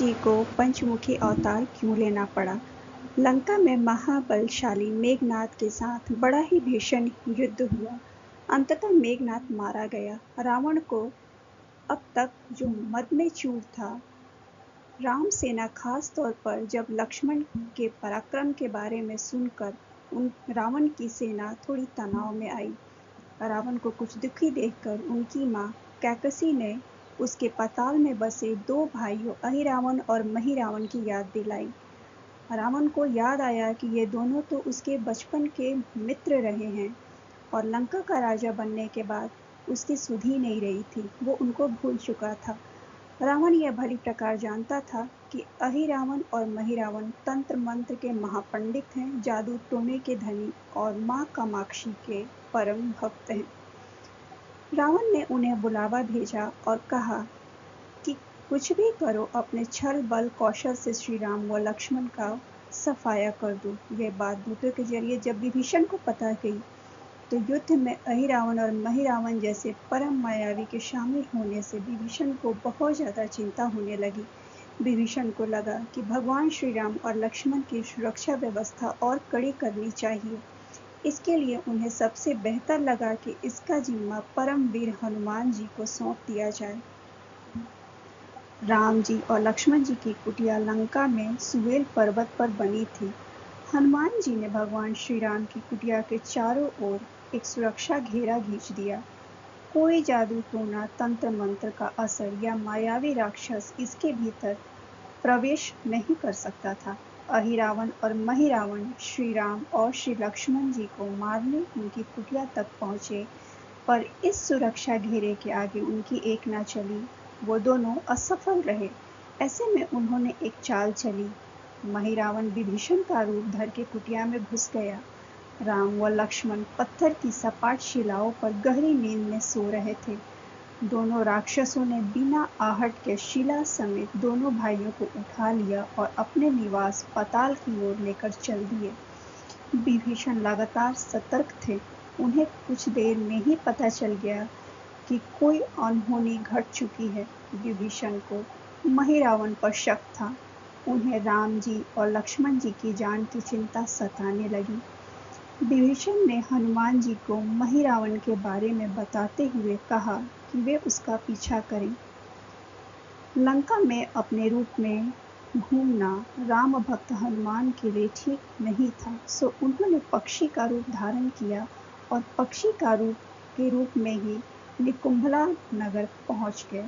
जी को पंचमुखी अवतार क्यों लेना पड़ा? लंका में महाबलशाली मेघनाद के साथ बड़ा ही भीषण युद्ध हुआ। अंततः मेघनाद मारा गया। रावण को अब तक जो मद में चूर था, राम सेना खास तौर पर जब लक्ष्मण के पराक्रम के बारे में सुनकर उन रावण की सेना थोड़ी तनाव में आई। रावण को कुछ दुखी देखकर उनकी मां कैकसी ने उसके पाताल में बसे दो भाइयों अहिरावण और महिरावण की याद दिलाई। रावण को याद आया कि ये दोनों तो उसके बचपन के मित्र रहे हैं और लंका का राजा बनने के बाद उसकी सुध ही नहीं रही थी, वो उनको भूल चुका था। रावण यह भली प्रकार जानता था कि अहिरावण और महिरावण तंत्र मंत्र के महापंडित हैं, जादू टोने के धनी और मां कामाक्षी के परम भक्त हैं। रावण ने उन्हें बुलावा भेजा और कहा कि कुछ भी करो, अपने छल बल कौशल से श्री राम व लक्ष्मण का सफाया कर दो। यह बात दूतों के जरिए जब विभीषण को पता गई तो युद्ध में अहिरावण और महिरावण जैसे परम मायावी के शामिल होने से विभीषण को बहुत ज्यादा चिंता होने लगी। विभीषण को लगा कि भगवान श्री राम और लक्ष्मण की सुरक्षा व्यवस्था और कड़ी करनी चाहिए। इसके लिए उन्हें सबसे बेहतर लगा कि इसका जिम्मा परम वीर हनुमान जी को सौंप दिया जाए। राम जी और लक्ष्मण जी की कुटिया लंका में सुवेल पर्वत पर बनी थी। हनुमान जी ने भगवान श्री राम की कुटिया के चारों ओर एक सुरक्षा घेरा खींच दिया। कोई जादू टोना तंत्र मंत्र का असर या मायावी राक्षस इसके भीतर प्रवेश नहीं कर सकता था। अहिरावण और महिरावण श्री राम और श्री लक्ष्मण जी को मारने उनकी कुटिया तक पहुंचे, पर इस सुरक्षा घेरे के आगे उनकी एक न चली। वो दोनों असफल रहे। ऐसे में उन्होंने एक चाल चली। महिरावण विभीषण का रूप धर के कुटिया में घुस गया। राम व लक्ष्मण पत्थर की सपाट शिलाओं पर गहरी नींद में सो रहे थे। दोनों राक्षसों ने बिना आहट के शिला समेत दोनों भाइयों को उठा लिया और अपने निवास पाताल की ओर लेकर चल दिए। विभीषण लगातार सतर्क थे। उन्हें कुछ देर में ही पता चल गया कि कोई अनहोनी घट चुकी है। विभीषण को महिरावण पर शक था। उन्हें राम जी और लक्ष्मण जी की जान की चिंता सताने लगी। विभीषण ने हनुमान जी को महिरावण के बारे में बताते हुए कहा कि वे उसका पीछा करें। लंका में अपने रूप में घूमना राम भक्त हनुमान के लिए ठीक नहीं था, सो उन्होंने पक्षी का रूप धारण किया और पक्षी का रूप के रूप में ही निकुंभला नगर पहुंच गए।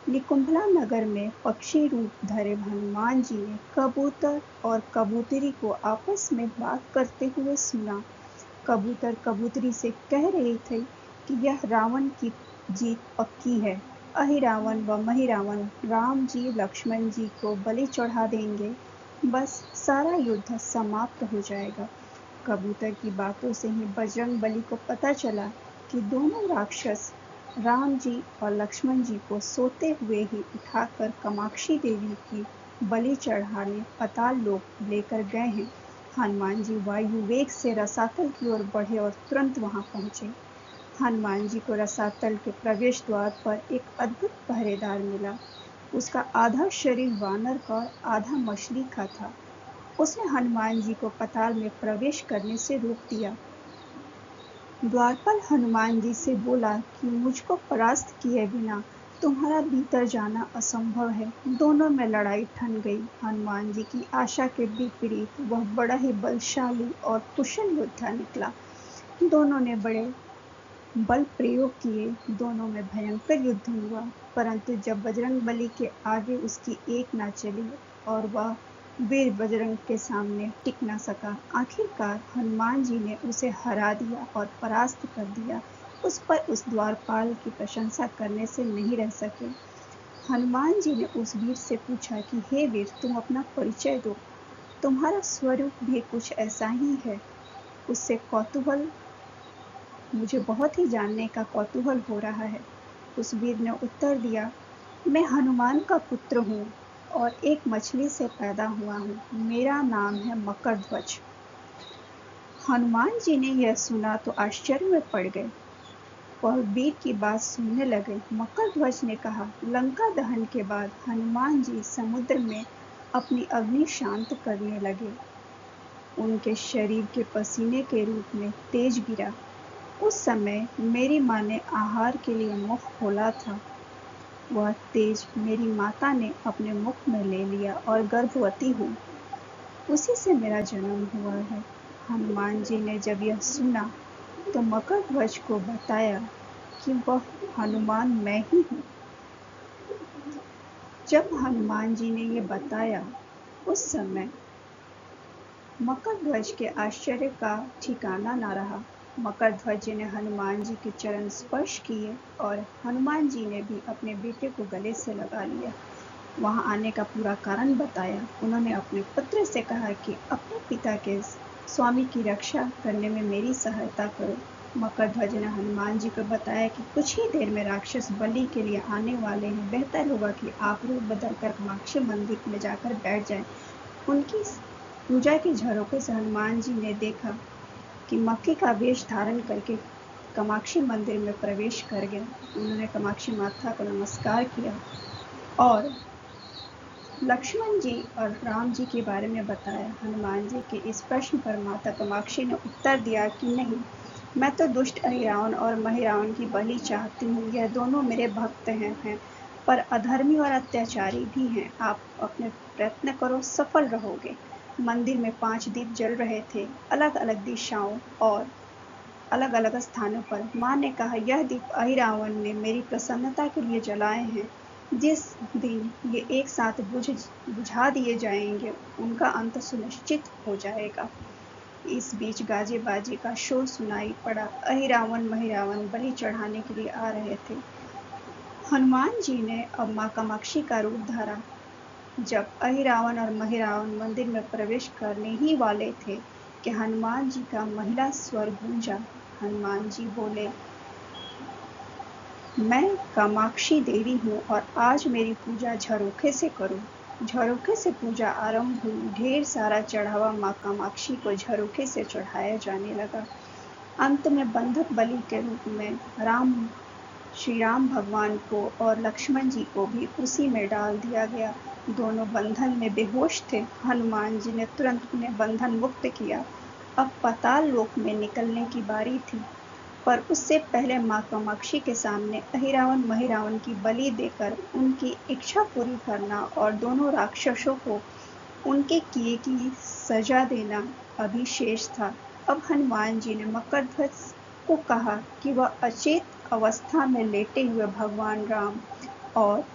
निकुंभला नगर में पक्षी रूप धरे हनुमान जी ने कबूतर और कबूतरी को आपस में बात करते हुए सुना। कबूतर कबूतरी से कह रहे थे कि यह रावण की जीत पक्की है। अहिरावण व महिरावण राम जी लक्ष्मण जी को बलि चढ़ा देंगे, बस सारा युद्ध समाप्त हो जाएगा। कबूतर की बातों से ही बजरंग बली को पता चला कि दोनों राक्षस राम जी और लक्ष्मण जी को सोते हुए ही उठाकर कामाक्षी देवी की बलि चढ़ाने पाताल लोक लेकर गए हैं। हनुमान जी वायु वेग से रसातल की ओर बढ़े और तुरंत वहां पहुंचे। हनुमान जी को रसातल के प्रवेश द्वार पर एक अद्भुत पहरेदार मिला। उसका आधा शरीर वानर का और आधा मछली का था। उसने हनुमान जी को पाताल में प्रवेश करने से रोक दिया। द्वारपाल हनुमान जी से बोला कि मुझको परास्त किए बिना तुम्हारा भीतर जाना असंभव है। दोनों में लड़ाई ठन गई। हनुमान जी की आशा के विपरीत वह बड़ा ही बलशाली और कुशल योद्धा निकला। दोनों ने बड़े बल प्रयोग किए। दोनों में भयंकर युद्ध हुआ, परंतु जब बजरंगबली के आगे उसकी एक न चली और वह वीर बजरंग के सामने टिक न सका। आखिरकार हनुमान जी ने उसे हरा दिया और परास्त कर दिया। उस पर उस द्वारपाल की प्रशंसा करने से नहीं रह सके। हनुमान जी ने उस वीर से पूछा कि हे वीर, तुम अपना परिचय दो। तुम्हारा स्वरूप भी कुछ ऐसा ही है। उससे कौतूहल मुझे बहुत ही जानने का कौतूहल हो रहा है। उस वीर ने उत्तर दिया, मैं हनुमान का पुत्र हूँ और एक मछली से पैदा हुआ हूँ। मेरा नाम है मकरध्वज। हनुमान जी ने यह सुना तो आश्चर्य में पड़ गए। वह वीर की बात सुनने लगे। मकरध्वज ने कहा, लंका दहन के बाद हनुमान जी समुद्र में अपनी अग्नि शांत करने लगे। उनके शरीर के पसीने के रूप में तेज गिरा। उस समय मेरी माँ ने आहार के लिए मुख खोला था। वह तेज मेरी माता ने अपने मुख में ले लिया और गर्भवती हुई। उसी से मेरा जन्म हुआ है। हनुमान जी ने जब यह सुना तो मकरध्वज को बताया कि वह हनुमान मैं ही हूँ। जब हनुमान जी ने ये बताया, उस समय मकरध्वज के आश्चर्य का ठिकाना न रहा। मकरध्वज ने हनुमान जी के चरण स्पर्श किए और हनुमान जी ने भी अपने बेटे को गले से लगा लिया। वहां आने का पूरा कारण बताया। उन्होंने अपने पुत्र से कहा कि अपने पिता के स्वामी की रक्षा करने में मेरी सहायता करो। मकरध्वज ने हनुमान जी को बताया कि कुछ ही देर में राक्षस बलि के लिए आने वाले हैं। बेहतर होगा कि आप रूप बदल कर कामाक्षी मंदिर में जाकर बैठ जाएं। उनकी पूजा के झरोखे से हनुमान जी ने देखा कि मक्खी का वेश धारण करके कामाक्षी मंदिर में प्रवेश कर गए। उन्होंने कामाक्षी माता को नमस्कार किया और लक्ष्मण जी और राम जी के बारे में बताया। हनुमान जी के इस प्रश्न पर माता कामाक्षी ने उत्तर दिया कि नहीं, मैं तो दुष्ट अहिरावण और महिरावण की बलि चाहती हूँ। यह दोनों मेरे भक्त हैं, पर अधर्मी और अत्याचारी भी हैं। आप अपने प्रयत्न करो, सफल रहोगे। मंदिर में 5 दीप जल रहे थे, अलग अलग दिशाओं और अलग अलग स्थानों पर। माँ ने कहा, यह दीप अहिरावण ने मेरी प्रसन्नता के लिए जलाए हैं। जिस दिन ये एक साथ बुझा दिए जाएंगे, उनका अंत सुनिश्चित हो जाएगा। इस बीच गाजे बाजे का शोर सुनाई पड़ा। अहिरावण महिरावण बलि चढ़ाने के लिए आ रहे थे। हनुमान जी ने अब माँ कामाक्षी का रूप धारा। जब अहिरावण और महिरावण मंदिर में प्रवेश करने ही वाले थे कि हनुमान जी का महिला स्वर गूंजा। हनुमान जी बोले, मैं कामाक्षी देवी हूँ और आज मेरी पूजा झरोखे से करो। झरोखे से पूजा आरंभ हुई। ढेर सारा चढ़ावा माँ कामाक्षी को झरोखे से चढ़ाया जाने लगा। अंत में बंधक बलि के रूप में श्री राम भगवान को और लक्ष्मण जी को भी उसी में डाल दिया गया। दोनों बंधन में बेहोश थे। हनुमान जी ने तुरंत उन्हें बंधन मुक्त किया। अब पाताल लोक में निकलने की बारी थी, पर उससे पहले माँ कामाक्षी के सामने अहिरावण महिरावण की बलि देकर उनकी इच्छा पूरी करना और दोनों राक्षसों को उनके किए की सजा देना अभी शेष था। अब हनुमान जी ने मकरध्वज को कहा कि वह अचेत अवस्था में लेटे हुए भगवान राम और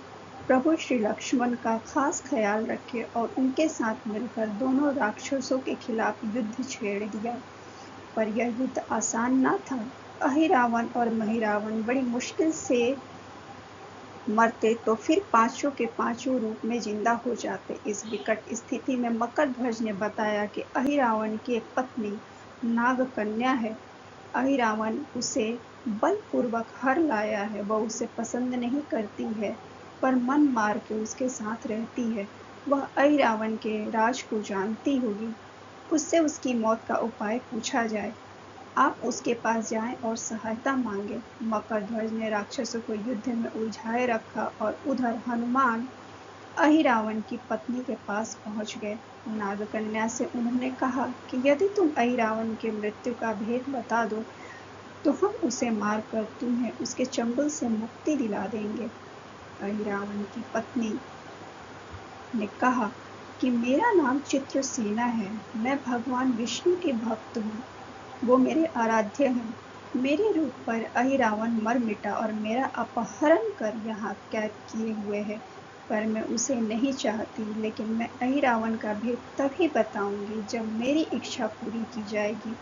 प्रभु श्री लक्ष्मण का खास ख्याल रखे और उनके साथ मिलकर दोनों राक्षसों के खिलाफ युद्ध छेड़ दिया। पर यह युद्ध आसान न था। अहिरावण और महिरावण बड़ी मुश्किल से मरते तो फिर पांचों के पांचों रूप में जिंदा हो जाते। इस विकट स्थिति में मकरध्वज ने बताया कि अहिरावण की एक पत्नी नागकन्या है। अहिरावण उसे बलपूर्वक हर लाया है। वह उसे पसंद नहीं करती है, पर मन मार के उसके साथ रहती है। वह अहिरावण के राज को जानती होगी। उससे उसकी मौत का उपाय पूछा जाए। आप उसके पास जाएं और सहायता मांगे। मकरध्वज ने राक्षसों को युद्ध में उलझाए रखा और उधर हनुमान अहिरावण की पत्नी के पास पहुंच गए। नागकन्या से उन्होंने कहा कि यदि तुम अहिरावण के मृत्यु का भेद बता दो तो हम उसे मारकर तुम्हें उसके चंगुल से मुक्ति दिला देंगे। अहिरावण की पत्नी ने कहा कि मेरा नाम चित्रसेना है। मैं भगवान विष्णु की भक्त हूँ। वो मेरे आराध्य हैं। मेरे रूप पर अहिरावण मर मिटा और मेरा अपहरण कर यहाँ कैद किए हुए है, पर मैं उसे नहीं चाहती। लेकिन मैं अहिरावण का भेद तभी बताऊंगी जब मेरी इच्छा पूरी की जाएगी।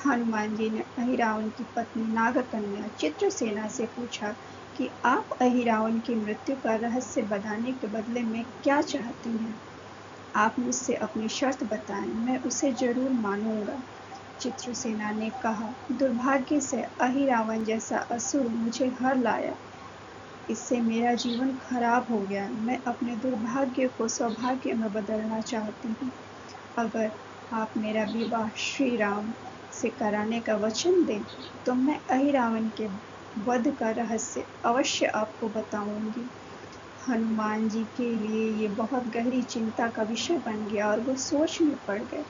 हनुमान जी ने अहिरावण की पत्नी नागकन्या चित्रसेना से पूछा कि आप अहिरावण की मृत्यु का रहस्य बताने के बदले में क्या चाहती हैं? आप मुझसे अपनी शर्त बताएं, मैं उसे जरूर मानूंगा। चित्रसेना ने कहा, दुर्भाग्य से अहिरावण जैसा असुर मुझे हर लाया। इससे मेरा जीवन खराब हो गया। मैं अपने दुर्भाग्य को सौभाग्य में बदलना चाहती हूँ। अगर आप मेरा विवाह श्री राम से कराने का वचन दें तो मैं अहिरावण के वध का रहस्य अवश्य आपको बताऊंगी। हनुमान जी के लिए ये बहुत गहरी चिंता का विषय बन गया और वो सोच में पड़ गए।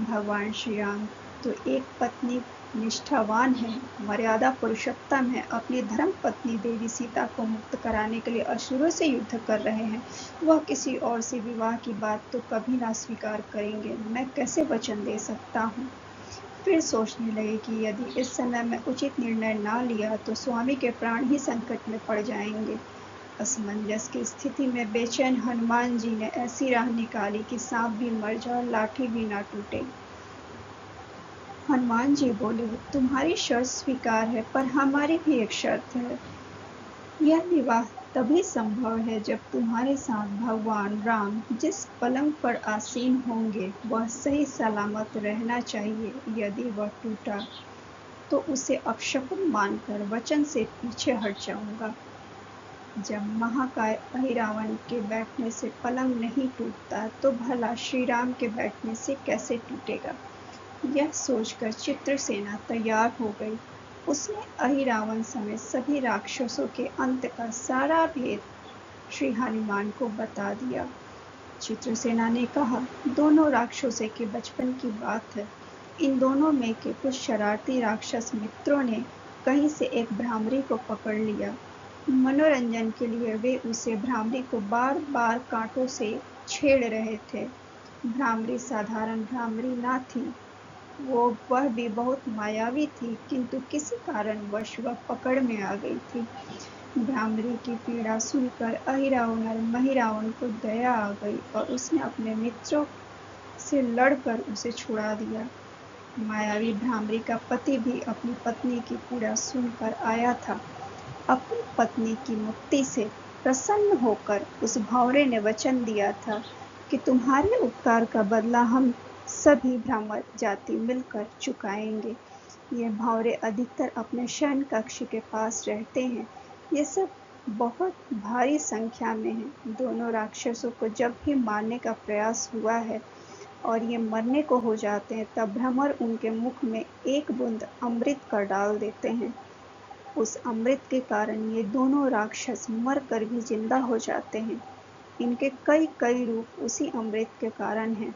भगवान श्री राम तो एक पत्नी निष्ठावान है, मर्यादा पुरुषोत्तम है, अपनी धर्म पत्नी देवी सीता को मुक्त कराने के लिए असुरों से युद्ध कर रहे हैं। वह किसी और से विवाह की बात तो कभी ना स्वीकार करेंगे। मैं कैसे वचन दे सकता हूँ? फिर सोचने लगे कि यदि इस समय में उचित निर्णय ना लिया तो स्वामी के प्राण ही संकट में पड़ जाएंगे। असमंजस की स्थिति में बेचैन हनुमान जी ने ऐसी राह निकाली कि सांप भी मर जाए और लाठी भी ना टूटे। हनुमान जी बोले, तुम्हारी शर्त स्वीकार है, पर हमारी भी एक शर्त है। यह विवाह तभी संभव है जब तुम्हारे साथ भगवान राम जिस पलंग पर आसीन होंगे वह सही सलामत रहना चाहिए। यदि वह टूटा तो उसे अपशकुन मानकर वचन से पीछे हट जाऊंगा। जब महाकाय अहिरावण के बैठने से पलंग नहीं टूटता तो भला श्री राम के बैठने से कैसे टूटेगा? यह सोचकर चित्रसेना तैयार हो गई। उसने अहिरावण समेत सभी राक्षसों के अंत का सारा भेद श्री हनुमान को बता दिया। चित्रसेना ने कहा, दोनों राक्षसों के बचपन की बात है। इन दोनों में के कुछ शरारती राक्षस मित्रों ने कहीं से एक भ्रामरी को पकड़ लिया। मनोरंजन के लिए वे उसे भ्रामरी को बार बार कांटों से छेड़ रहे थे। भ्रामरी साधारण भ्रामरी ना थी, वह भी बहुत मायावी थी, किंतु किसी कारणवश वह पकड़ में आ गई थी। भ्रामरी की पीड़ा सुनकर अहिरावण और महिरावण को दया आ गई और उसने अपने मित्रों से लड़कर उसे छुड़ा दिया। मायावी भ्रामरी का पति भी अपनी पत्नी की पीड़ा सुनकर आया था। अपनी पत्नी की मुक्ति से प्रसन्न होकर उस भंवरे ने वचन दिया था कि तुम्हारे उपकार का बदला हम सभी ब्राह्मण जाति मिलकर चुकाएंगे। ये भंवरे अधिकतर अपने शयन कक्ष के पास रहते हैं। ये सब बहुत भारी संख्या में हैं। दोनों राक्षसों को जब भी मारने का प्रयास हुआ है और ये मरने को हो जाते हैं तब भ्रमर उनके मुख में एक बूंद अमृत का डाल देते हैं। उस अमृत के कारण ये दोनों राक्षस मर कर भी जिंदा हो जाते हैं। इनके कई कई रूप उसी अमृत के कारण हैं।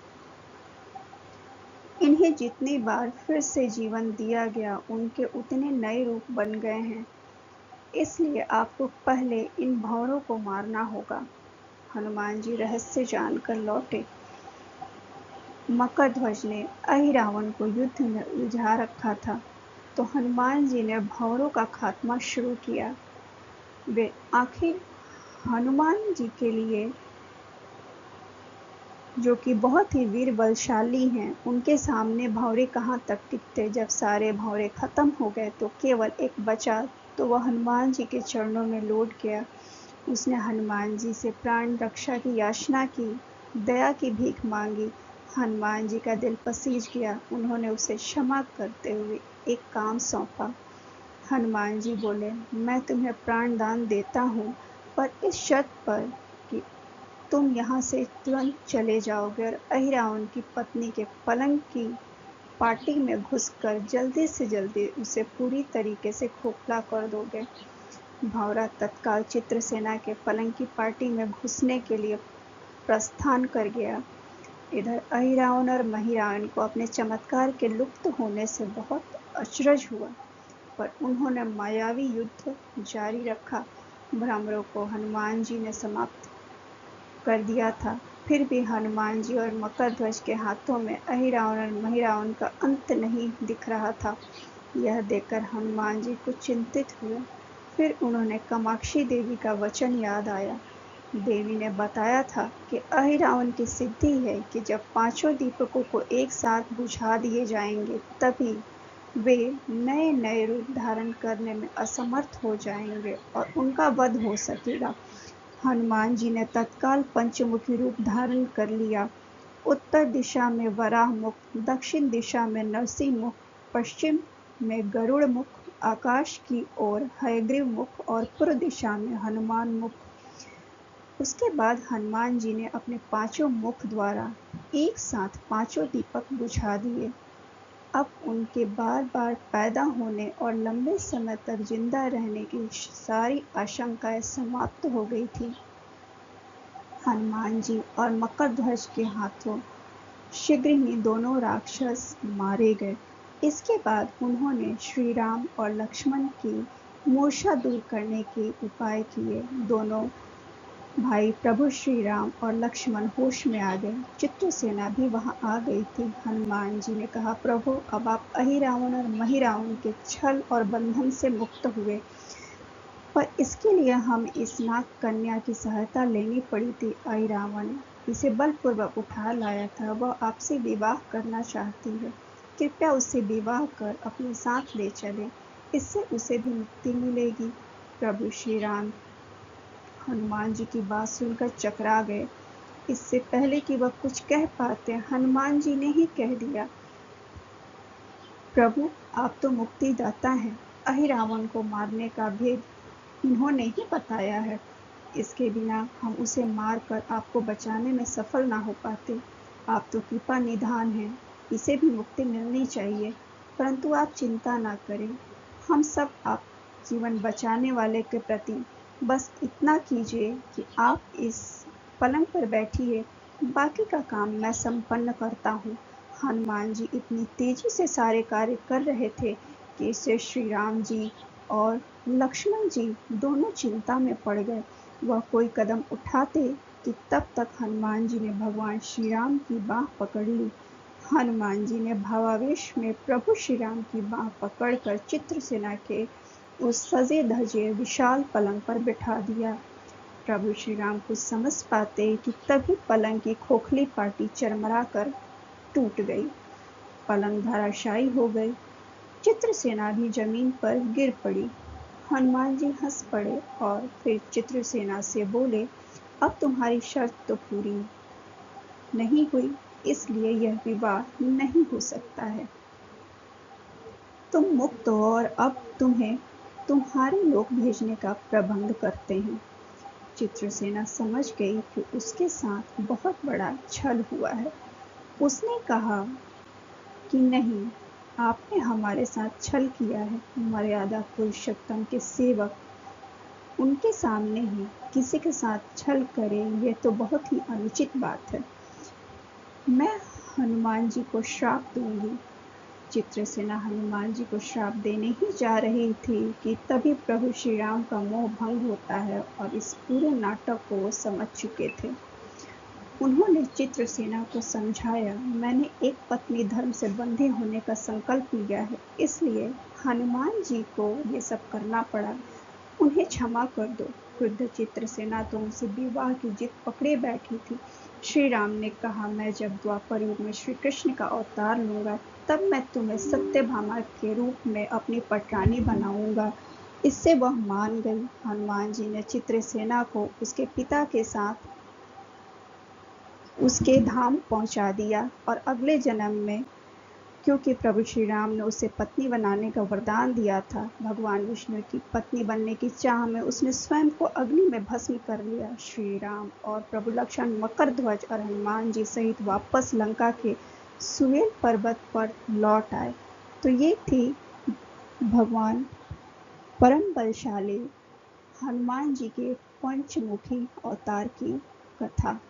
इन्हें जितनी बार फिर से जीवन दिया गया उनके उतने नए रूप बन गए हैं। इसलिए आपको पहले इन भौरों को मारना होगा। हनुमान जी रहस्य जानकर लौटे। मकरध्वज ने अहिरावण को युद्ध में उलझा रखा था, तो हनुमान जी ने भौरों का खात्मा शुरू किया। वे आखिर हनुमान जी के लिए, जो कि बहुत ही वीर बलशाली हैं, उनके सामने भंवरे कहाँ तक टिकते। जब सारे भंवरे खत्म हो गए तो केवल एक बचा, तो वह हनुमान जी के चरणों में लौट गया। उसने हनुमान जी से प्राण रक्षा की याचना की, दया की भीख मांगी। हनुमान जी का दिल पसीज गया। उन्होंने उसे क्षमा करते हुए एक काम सौंपा। हनुमान जी बोले, मैं तुम्हें प्राण दान देता हूँ, पर इस शर्त पर कि तुम यहाँ से तुरंत चले जाओगे और अहिरावण की पत्नी के पलंग की पार्टी में घुसकर जल्दी से जल्दी उसे पूरी तरीके से खोखला कर दोगे। भंवरा तत्काल चित्रसेना के पलंग की पार्टी में घुसने के लिए प्रस्थान कर गया। इधर अहिरावण और महिरावण को अपने चमत्कार के लुप्त होने से बहुत अचरज हुआ, पर उन्होंने मायावी युद्ध जारी रखा। भ्रमरों को हनुमान जी ने समाप्त कर दिया था। फिर भी हनुमान जी और मकरध्वज के हाथों में अहिरावण और महिरावण का अंत नहीं दिख रहा था। यह देखकर हनुमान जी कुछ चिंतित हुए। फिर उन्होंने कामाक्षी देवी का वचन याद आया। देवी ने बताया था कि अहिरावण की सिद्धि है कि जब पांचों दीपकों को एक साथ बुझा दिए जाएंगे तभी वे नए नए रूप धारण करने में असमर्थ हो जाएंगे और उनका वध हो सकेगा। हनुमान जी ने तत्काल पंचमुखी रूप धारण कर लिया। उत्तर दिशा में वराह मुख, दक्षिण दिशा में नरसिंह मुख, पश्चिम में गरुड़ मुख, आकाश की ओर हयग्रीव मुख और पूर्व दिशा में हनुमान मुख। उसके बाद हनुमान जी ने अपने पांचों मुख द्वारा एक साथ पांचों दीपक बुझा दिए। अब उनके बार बार पैदा होने और लंबे समय तक जिंदा रहने की सारी आशंकाएं समाप्त हो गई थी। हनुमान जी और मकरध्वज के हाथों शीघ्र ही दोनों राक्षस मारे गए। इसके बाद उन्होंने श्री राम और लक्ष्मण की मूर्छा दूर करने के उपाय किए। दोनों भाई प्रभु श्री राम और लक्ष्मण होश में आ गए। चित्रसेना भी वहां आ गई थी। हनुमान जी ने कहा, प्रभु अब आप अहिरावण और महिरावण के छल और बंधन से मुक्त हुए, पर इसके लिए हम इस नाग कन्या की सहायता लेनी पड़ी थी। अहिरावण इसे बलपूर्वक उठा लाया था। वह आपसे विवाह करना चाहती है। कृपया उससे विवाह कर अपने साथ ले चले, इससे उसे भी मुक्ति मिलेगी। प्रभु श्री राम हनुमान जी की बात सुनकर चकरा गए। इससे पहले कि वह कुछ कह पाते, हनुमान जी ने ही कह दिया, प्रभु आप तो मुक्तिदाता हैं। अहिरावण को मारने का भेद इन्होंने ही बताया है। इसके बिना हम उसे मारकर आपको बचाने में सफल ना हो पाते। आप तो कृपा निधान हैं, इसे भी मुक्ति मिलनी चाहिए। परंतु आप चिंता ना करें, हम सब आप जीवन बचाने वाले के प्रति बस इतना कीजिए कि आप इस पलंग पर बैठिए, बाकी का काम मैं संपन्न करता हूँ। हनुमान जी इतनी तेजी से सारे कार्य कर रहे थे कि इससे श्री राम जी और लक्ष्मण जी दोनों चिंता में पड़ गए। वह कोई कदम उठाते कि तब तक हनुमान जी ने भगवान श्री राम की बाह पकड़ ली। हनुमान जी ने भावावेश में प्रभु श्री राम की बाह पकड़कर चित्रसेना के उस सजे धजे विशाल पलंग पर बिठा दिया। प्रभु श्री राम कुछ समझ पाते कि तभी पलंग की खोखली पाटी चरमरा कर टूट गई। पलंग धराशायी हो गई। चित्रसेना भी जमीन पर गिर पड़ी। हनुमान जी हंस पड़े और फिर चित्रसेना से बोले, अब तुम्हारी शर्त तो पूरी नहीं हुई, इसलिए यह विवाह नहीं हो सकता है। तुम मुक्त हो और अब तुम्हें तुम्हारे लोग भेजने का प्रबंध करते हैं। चित्रसेना समझ गई कि उसके साथ बहुत बड़ा छल हुआ है। उसने कहा कि नहीं, आपने हमारे साथ छल किया है। मर्यादा पुरुषोत्तम के सेवक उनके सामने ही किसी के साथ छल करे, यह तो बहुत ही अनुचित बात है। मैं हनुमान जी को श्राप दूंगी। चित्रसेना हनुमान जी को श्राप देने ही जा रही थी कि तभी प्रभु श्री राम का मोह भंग होता है और इस पूरे नाटक को वो समझ चुके थे। उन्होंने चित्रसेना को समझाया, मैंने एक पत्नी धर्म से बंधे होने का संकल्प लिया है, इसलिए हनुमान जी को ये सब करना पड़ा। उन्हें क्षमा कर दो। क्रुद्ध चित्रसेना तो उनसे विवाह की जिद पकड़े बैठी थी। श्री राम ने कहा, मैं जब द्वापर युग में श्री कृष्ण का अवतार लूंगा, तब मैं तुम्हें सत्यभामा के रूप में अपनी पटरानी बनाऊंगा। इससे वह मान गई। हनुमान जी ने चित्रसेना को उसके पिता के साथ उसके धाम पहुंचा दिया और अगले जन्म में, क्योंकि प्रभु श्री राम ने उसे पत्नी बनाने का वरदान दिया था, भगवान विष्णु की पत्नी बनने की चाह में उसने स्वयं को अग्नि में भस्म कर लिया। श्री राम और प्रभु लक्ष्मण मकरध्वज और हनुमान जी सहित वापस लंका के सुमेर पर्वत पर लौट आए। तो ये थी भगवान परम बलशाली हनुमान जी के पंचमुखी अवतार की कथा।